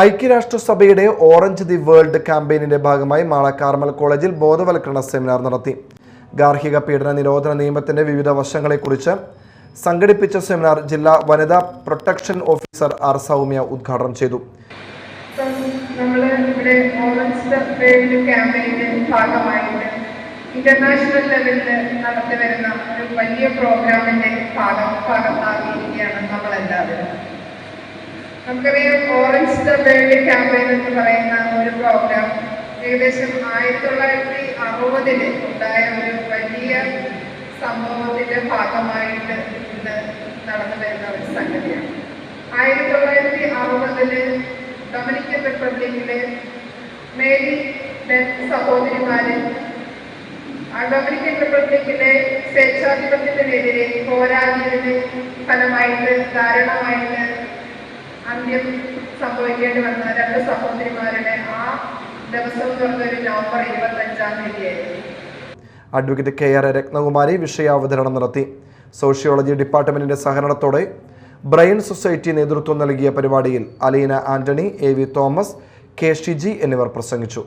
ഐക്യരാഷ്ട്രസഭയുടെ orange the world ക്യാമ്പയിനിന്റെ ഭാഗമായി Mala Carmel കോളേജിൽ ബോധവൽക്കരണ സെമിനാർ നടത്തി. ഗാർഹിക പീഡന നിരോധന നിയമത്തിന്റെ വിവിധ വശങ്ങളെക്കുറിച്ച് സംഘടിപ്പിച്ച സെമിനാർ ജില്ലാ വനിതാ പ്രൊട്ടക്ഷൻ ഓഫീസർ ആർ സൗമ്യ ഉദ്ഘാടനം ചെയ്തു. ഇന്റർനാഷണൽ ലെവലിൽ നടത്തിവരുന്ന ഒരു വലിയ പ്രോഗ്രാമിന്റെ ഭാഗമായിരിക്കുകയാണ് നമ്മളെല്ലാവരും. നമുക്കറിയാം, ഓറഞ്ച് ദ വേൾഡ് ക്യാമ്പയിൻ എന്ന് പറയുന്ന ഒരു പ്രോഗ്രാം ഏകദേശം 1960 ഉണ്ടായ ഒരു വലിയ സംഭവത്തിന്റെ ഭാഗമായിട്ട് ഇന്ന് നടന്നു വരുന്ന ഒരു സംഗതിയാണ്. 1960 ഡൊമിനിക്കൻ റിപ്പബ്ലിക്കിലെ മേരി സഹോദരിമാര് ഡൊമിനിക്കൻ റിപ്പബ്ലിക്കിലെ സ്വേച്ഛാധിപത്യത്തിനെതിരെ പോരാടിയതിന് ഫലമായിട്ട് ദാരുണമായിട്ട് അന്ത്യം സംഭവിക്കേണ്ടി വന്ന 2 സഹോദരിമാരുടെ ആ ദിവസം എന്ന് പറഞ്ഞൊരു നവംബർ 25-ാം തീയതിയായിരുന്നു. അഡ്വക്കേറ്റ് KR രത്നകുമാരി വിഷയാവതരണം നടത്തി. സോഷ്യോളജി ഡിപ്പാർട്ട്മെന്റിന്റെ സഹകരണത്തോടെ ബ്രെയിൻ സൊസൈറ്റി നേതൃത്വം നൽകിയ പരിപാടിയിൽ Aleena Antony, AV Thomas, K Shiji എന്നിവർ പ്രസംഗിച്ചു.